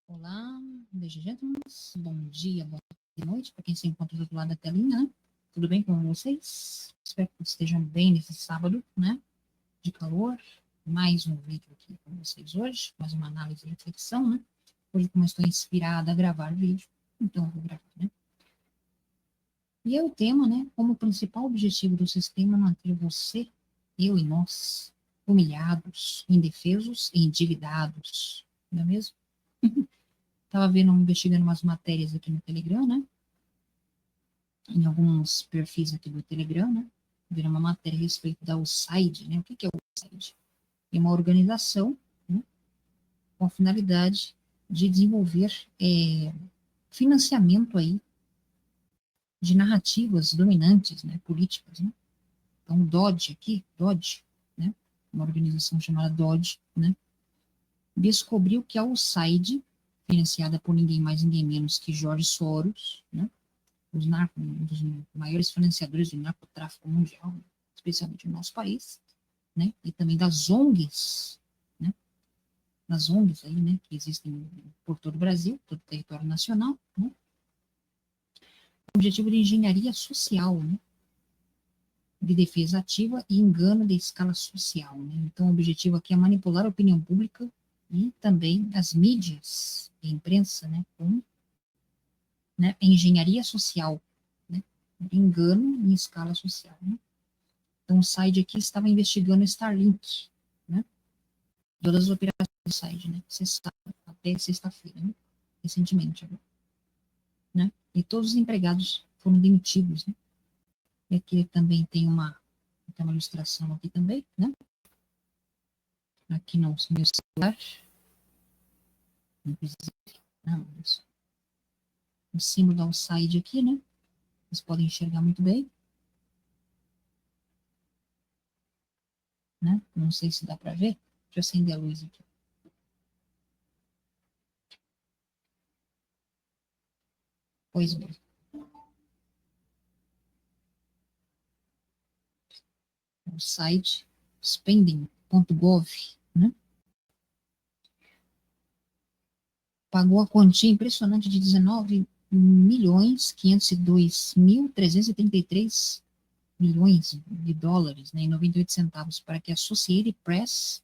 Olá, ladies and gentlemen, bom dia, boa noite, para quem se encontra do outro lado da telinha, né? Tudo bem com vocês? Espero que estejam bem nesse sábado, né? De calor. Mais um vídeo aqui com vocês hoje, mais uma análise e reflexão, né? Hoje, como eu estou inspirada a gravar vídeo, então eu vou gravar, né? E é o tema, né? Como o principal objetivo do sistema é manter você, eu e nós, humilhados, indefesos e endividados, não é mesmo? Estava investigando umas matérias aqui no Telegram, né? Em alguns perfis aqui do Telegram, né? Viram uma matéria a respeito da USAID, né? O que é o USAID? É uma organização, né, com a finalidade de desenvolver financiamento aí de narrativas dominantes, né? Políticas, né? Então, o DOD aqui, DOD, né? Uma organização chamada DOD, né? Descobriu que a USAID, financiada por ninguém mais, ninguém menos que George Soros, né? Um dos maiores financiadores do narcotráfico mundial, especialmente no nosso país, né? E também das ONGs, né? Das ONGs aí, né? Que existem por todo o Brasil, todo o território nacional, né? O objetivo de engenharia social, né? De defesa ativa e engano de escala social, né? Então, o objetivo aqui é manipular a opinião pública e também as mídias e imprensa, né? Com, né? Engenharia social, né? Engano em escala social, né? Então, o site aqui estava investigando o Starlink, né? Todas as operações do site, né? Até sexta-feira, né? Recentemente, né? E todos os empregados foram demitidos, né? E aqui também tem uma ilustração aqui também, né? Aqui no meu celular, não, o símbolo da USAID aqui, né? Vocês podem enxergar muito bem, né? Não sei se dá para ver. Deixa eu acender a luz aqui. Pois bem. O site spending.gov, né? Pagou a quantia impressionante de 19.502.333 milhões de dólares, né, e 98 centavos para que a Associated Press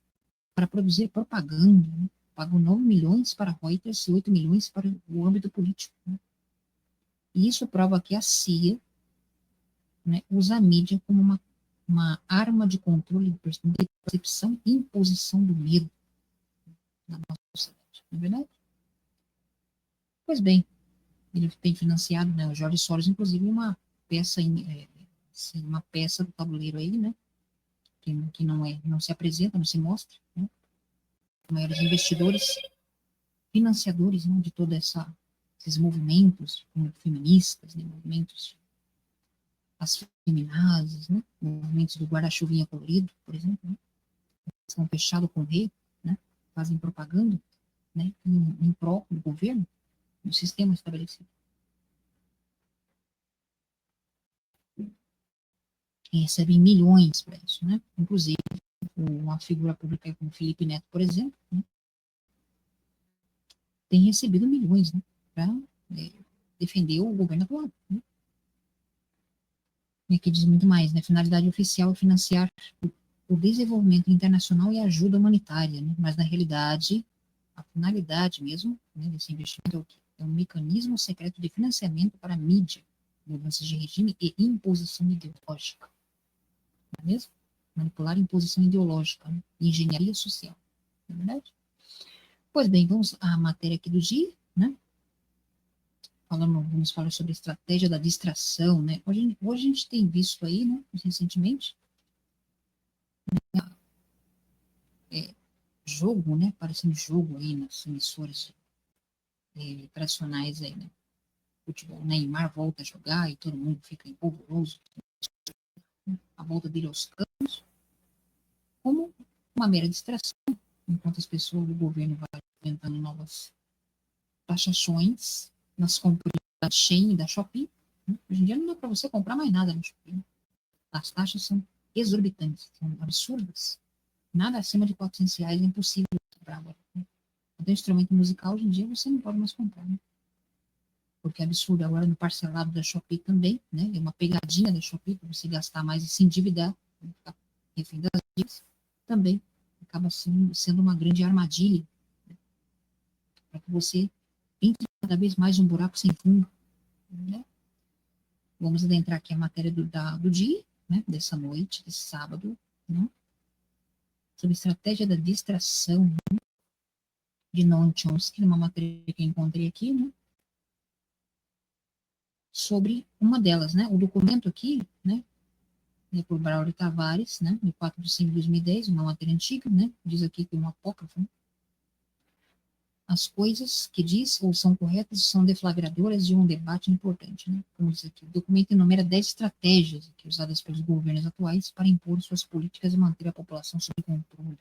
para produzir propaganda, né? Pagou 9 milhões para Reuters e 8 milhões para o âmbito político, né? E isso prova que a CIA, né, usa a mídia como uma arma de controle de percepção e imposição do medo na nossa sociedade, não é verdade? Pois bem, ele tem financiado, né, o Jorge Soros, inclusive, uma peça do tabuleiro aí, né, que não se apresenta, não se mostra, né, os maiores investidores, financiadores, né, de todos esses movimentos feministas, né, movimentos as feminazes, né, movimentos do guarda-chuvinha colorido, por exemplo, né, são fechados com o rei, né, fazem propaganda, né, em prol do governo, do sistema estabelecido. E recebem milhões para isso, né, inclusive uma figura pública como Felipe Neto, por exemplo, né, tem recebido milhões, né, para defender o governo atual, né. E aqui diz muito mais, né, finalidade oficial é financiar o desenvolvimento internacional e a ajuda humanitária, né, mas na realidade, a finalidade mesmo, né, desse investimento é o quê? É um mecanismo secreto de financiamento para a mídia, mudanças de regime e imposição ideológica, não é mesmo? Manipular a imposição ideológica, né, e engenharia social, não é verdade? Pois bem, vamos à matéria aqui do dia, né? Vamos falar sobre a estratégia da distração, né? Hoje a gente tem visto aí, né, recentemente, jogo, né, parecendo jogo aí nas emissoras tradicionais aí, né? Futebol, Neymar volta a jogar e todo mundo fica empolvoroso, né, a volta dele aos campos, como uma mera distração, enquanto as pessoas do governo vão inventando novas taxações nas compras da Shein e da Shopee, né? Hoje em dia não dá para você comprar mais nada no Shopee, né? As taxas são exorbitantes, são absurdas. Nada acima de R$ 400 é impossível comprar agora, né? Então, instrumento musical, hoje em dia, você não pode mais comprar, né? Porque é absurdo. Agora, no parcelado da Shopee também, né? É uma pegadinha da Shopee para você gastar mais e se endividar, né? Ficar refém das dívidas, também acaba sendo uma grande armadilha, né? Para que você entre cada vez mais um buraco sem fundo, né? Vamos adentrar aqui a matéria do dia, né? Dessa noite, desse sábado, né? Sobre estratégia da distração, né? De Noam Chomsky, uma matéria que eu encontrei aqui, né? Sobre uma delas, né? O documento aqui, né? Por Braulio Tavares, né? De 4 de 5 de 2010, uma matéria antiga, né? Diz aqui que é um apócrifo, né? As coisas que diz ou são corretas são deflagradoras de um debate importante, né? Como diz aqui, o documento enumera 10 estratégias aqui, usadas pelos governos atuais para impor suas políticas e manter a população sob controle.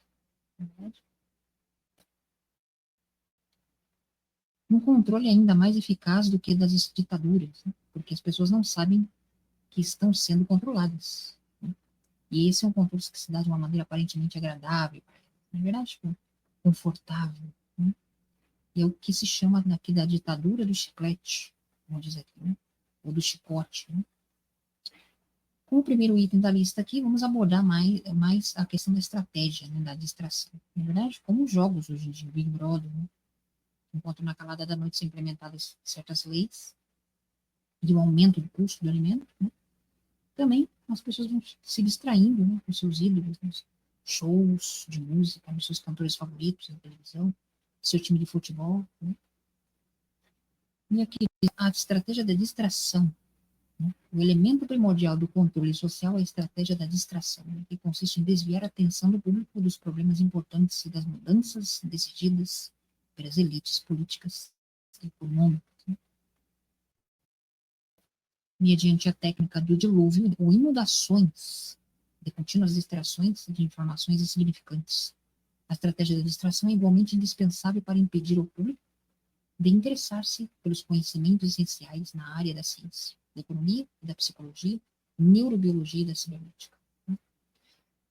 Um controle ainda mais eficaz do que das ditaduras, né? Porque as pessoas não sabem que estão sendo controladas, né? E esse é um controle que se dá de uma maneira aparentemente agradável, na verdade, tipo, confortável, né? E é o que se chama aqui da ditadura do chiclete, como diz aqui, né? Ou do chicote, né? Com o primeiro item da lista aqui, vamos abordar mais a questão da estratégia, né, da distração. Na verdade, como os jogos hoje em dia, Big Brother, né? Enquanto na calada da noite são implementadas certas leis de um aumento do custo do alimento, né? Também as pessoas vão se distraindo, né, com seus ídolos, né, shows de música, nos seus cantores favoritos na televisão, seu time de futebol, né? E aqui a estratégia da distração, né? O elemento primordial do controle social é a estratégia da distração, né? Que consiste em desviar a atenção do público dos problemas importantes e das mudanças decididas pelas elites políticas e econômicas, né? Mediante a técnica do dilúvio ou inundações de contínuas distrações de informações insignificantes. A estratégia da distração é igualmente indispensável para impedir o público de interessar-se pelos conhecimentos essenciais na área da ciência, da economia, da psicologia, neurobiologia e da cibernética, né?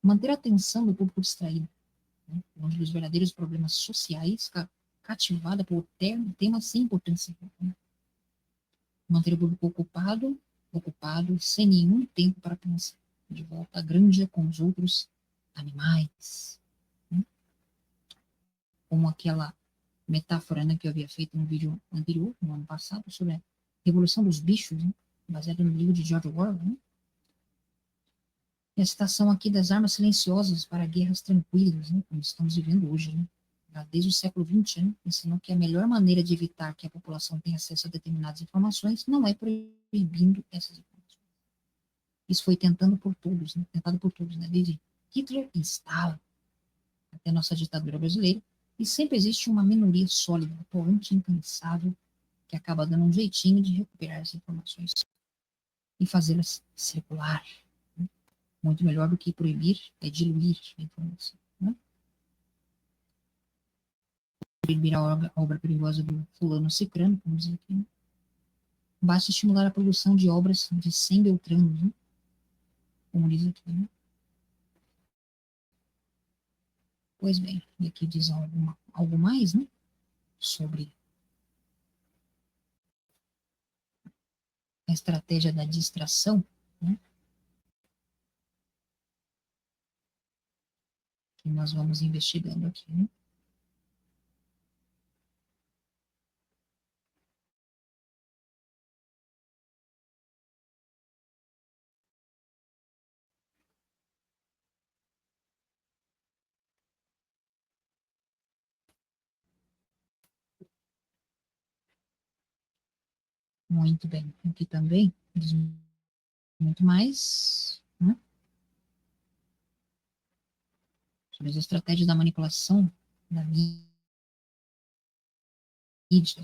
Manter a atenção do público distraído, né, longe dos verdadeiros problemas sociais, cativada por temas sem importância, né? Manter o público ocupado, sem nenhum tempo para pensar, de volta à granja com os outros animais, né? Como aquela metáfora, né, que eu havia feito no vídeo anterior, no ano passado, sobre a Revolução dos Bichos, né, baseada no livro de George Orwell, né? E a citação aqui das armas silenciosas para guerras tranquilas, né, como estamos vivendo hoje, né? Desde o século XX, né, ensinou que a melhor maneira de evitar que a população tenha acesso a determinadas informações não é proibindo essas informações. Isso foi tentado por todos, né, desde Hitler e Stalin até a nossa ditadura brasileira, e sempre existe uma minoria sólida, atuante e incansável, que acaba dando um jeitinho de recuperar as informações e fazê-las circular, né? Muito melhor do que proibir é diluir a informação, né? Proibir a obra perigosa do fulano cicrano, como diz aqui, né? Basta estimular a produção de obras de 100 beltranos, né? Como diz aqui, né? Pois bem, e aqui diz algo mais, né? Sobre a estratégia da distração, né? Que nós vamos investigando aqui, né? Muito bem. Aqui também diz muito mais, né, sobre as estratégias da manipulação da mídia,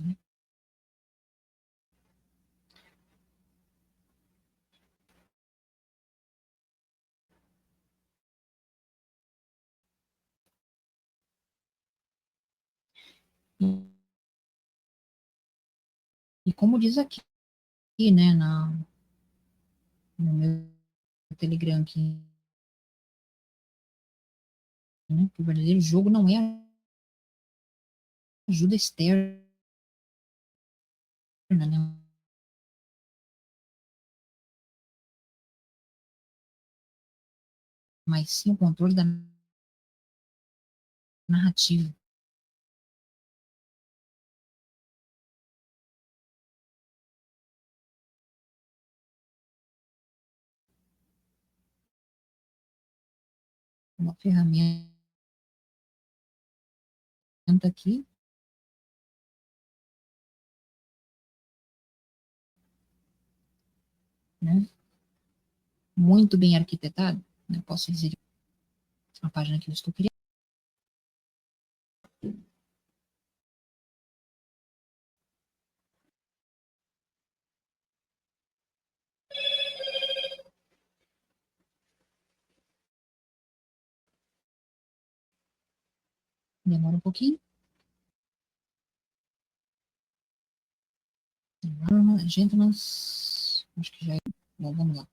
né? E como diz aqui, né, no meu Telegram aqui, né, que o verdadeiro jogo não é ajuda externa, né? Mas sim o controle da narrativa. Uma ferramenta aqui, né? Muito bem arquitetado, né? Posso dizer a página que eu estou criando. Demora um pouquinho. Gentleman's, acho que já é. Bom, vamos lá.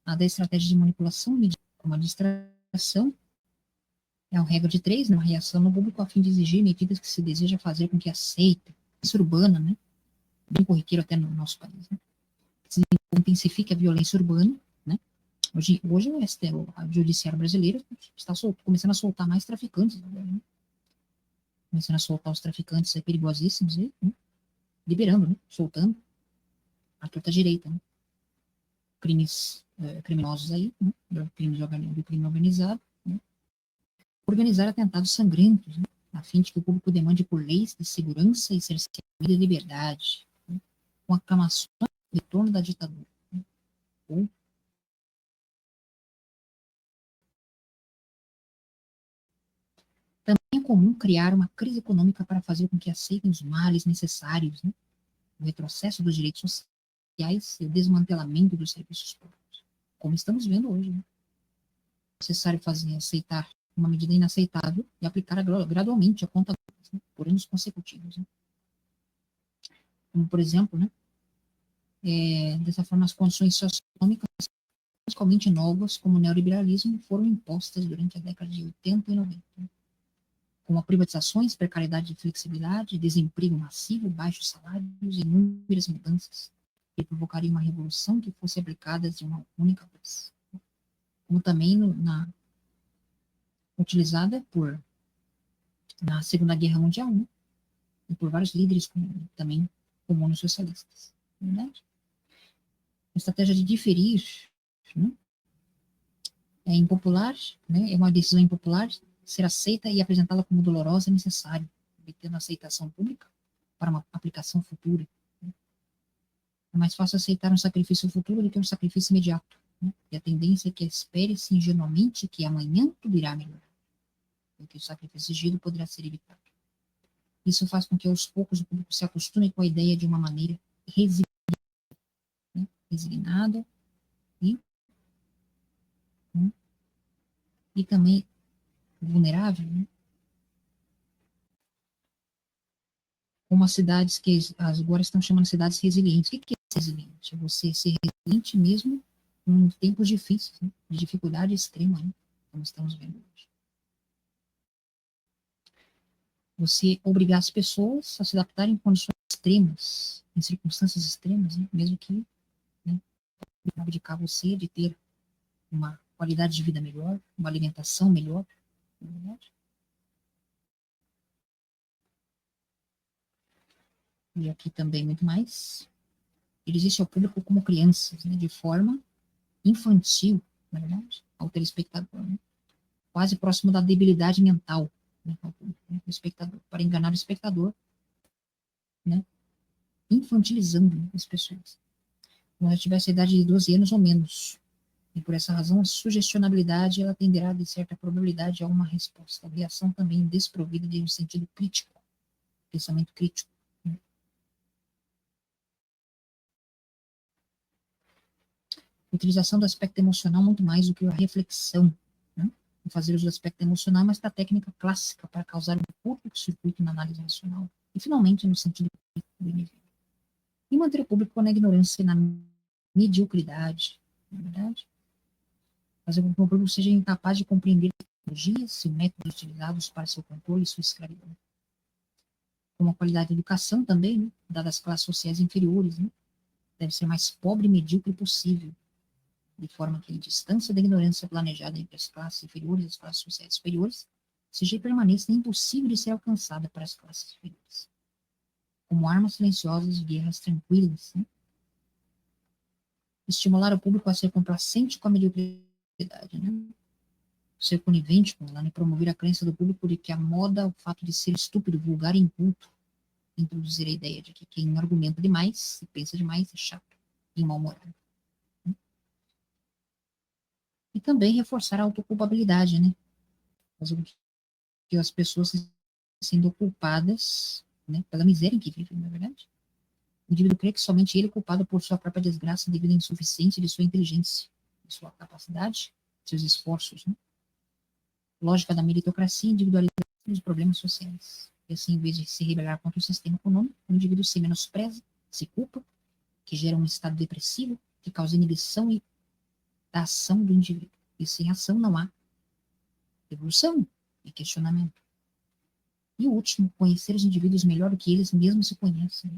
A da estratégia de manipulação, medida como a distração, é uma regra de três, né? Uma reação no público a fim de exigir medidas que se deseja fazer com que aceite. Isso urbana, né? Bem corriqueiro até no nosso país, né? Se intensifica a violência urbana, né? Hoje o STF, o judiciário brasileiro está começando a soltar mais traficantes, né? Começando a soltar os traficantes perigosíssimos, né? Liberando, né? Soltando a torta direita, né? Crimes criminosos aí, né? Do crime organizado, né? Organizar atentados sangrentos, né? A fim de que o público demande por leis de segurança e cerceamento de liberdade, né? Com aclamações de retorno da ditadura, né? Ou também é comum criar uma crise econômica para fazer com que aceitem os males necessários, né? O retrocesso dos direitos sociais e o desmantelamento dos serviços públicos, como estamos vendo hoje, né? É necessário aceitar uma medida inaceitável e aplicar gradualmente a conta, né? Por anos consecutivos, né? Como, por exemplo, né? Dessa forma, as condições socioeconômicas, principalmente novas, como o neoliberalismo, foram impostas durante a década de 80 e 90, né? Como privatizações, precariedade e flexibilidade, desemprego massivo, baixos salários e inúmeras mudanças que provocariam uma revolução que fosse aplicada de uma única vez. Como também utilizada na Segunda Guerra Mundial, né? E por vários líderes também comunos socialistas. Verdade? A estratégia de diferir, né? É impopular, né? É uma decisão impopular, ser aceita e apresentá-la como dolorosa é necessário, obtendo aceitação pública para uma aplicação futura. Né? É mais fácil aceitar um sacrifício futuro do que um sacrifício imediato, né? E a tendência é que espere-se ingenuamente que amanhã tudo irá melhorar, porque o sacrifício exigido poderá ser evitado. Isso faz com que aos poucos o público se acostume com a ideia de uma maneira né? Resignada e, né? E também vulnerável, né? Como as cidades que agora estão chamando de cidades resilientes. O que é resiliente? É você ser resiliente mesmo em tempos difíceis, né? De dificuldade extrema, né? Como estamos vendo hoje. Você obrigar as pessoas a se adaptarem em condições extremas, em circunstâncias extremas, né? Mesmo que, né, abdicar você de ter uma qualidade de vida melhor, uma alimentação melhor, não é verdade? E aqui também muito mais. Ele existe ao público como crianças, né? De forma infantil, na verdade, ao telespectador, né? Quase próximo da debilidade mental, né? Do espectador, para enganar o espectador, né? Infantilizando, né, as pessoas. Como se tivesse a idade de 12 anos ou menos. E por essa razão, a sugestionabilidade ela tenderá, de certa probabilidade, a uma resposta. A reação também desprovida de um sentido crítico, pensamento crítico. Né? Utilização do aspecto emocional muito mais do que a reflexão. Né? Fazer uso do aspecto emocional é uma técnica clássica para causar um curto-circuito na análise racional. E, finalmente, no sentido do indivíduo. E manter o público na ignorância e na mediocridade, não é verdade? Fazer com que o público seja incapaz de compreender tecnologias e métodos utilizados para seu controle e sua escravidão. como a qualidade da educação também, né? Dadas as classes sociais inferiores, né? Deve ser mais pobre e medíocre possível, de forma que a distância da ignorância planejada entre as classes inferiores e as classes sociais superiores seja e permaneça impossível de ser alcançada para as classes superiores, como armas silenciosas de guerras tranquilas, né? Estimular o público a ser complacente com a mediocridade, né? Ser conivente com ela, né? Promover a crença do público de que a moda, o fato de ser estúpido, vulgar e inculto, introduzir a ideia de que quem argumenta demais e pensa demais é chato e mal-humorado. Né? E também reforçar a autoculpabilidade, né? Fazer com que as pessoas se sendo culpadas, né, pela miséria em que vivem, na verdade. O indivíduo crê que somente ele é culpado por sua própria desgraça devido à insuficiência de sua inteligência, de sua capacidade, seus esforços, né? Lógica da meritocracia e individualidade dos problemas sociais. E assim, em vez de se rebelar contra o sistema econômico, o indivíduo se menospreza, se culpa, que gera um estado depressivo, que causa inibição da ação do indivíduo. E sem ação não há evolução e questionamento. E o último, conhecer os indivíduos melhor do que eles mesmos se conhecem.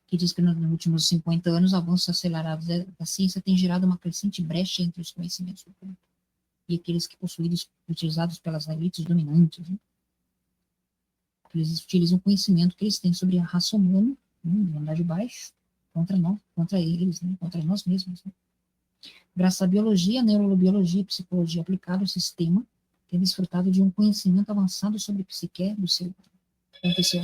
Que diz que nos últimos 50 anos, avanços acelerados da ciência têm gerado uma crescente brecha entre os conhecimentos do público e aqueles que possuídos, utilizados pelas elites dominantes. Né? Eles utilizam o conhecimento que eles têm sobre a raça humana, né, andar de baixo, contra nós, contra eles, né, contra nós mesmos. Né? Graças à biologia, neurobiologia e psicologia aplicada, o sistema tem desfrutado de um conhecimento avançado sobre a psique do ser humano, tanto em sua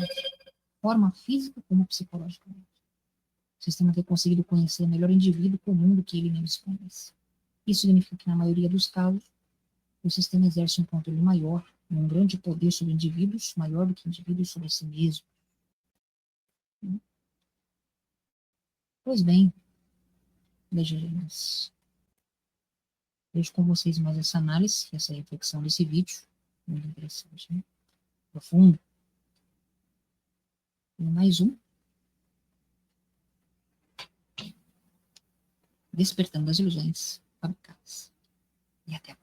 forma física como psicológica. O sistema tem conseguido conhecer melhor o indivíduo comum do que ele mesmo se conhece. Isso significa que, na maioria dos casos, o sistema exerce um controle maior, um grande poder sobre indivíduos, maior do que indivíduos sobre si mesmo. Pois bem, vejamos. Vejo com vocês mais essa análise, essa reflexão desse vídeo. Muito interessante, né? Profundo. E mais um. Despertando as ilusões fabricadas. E até a próxima.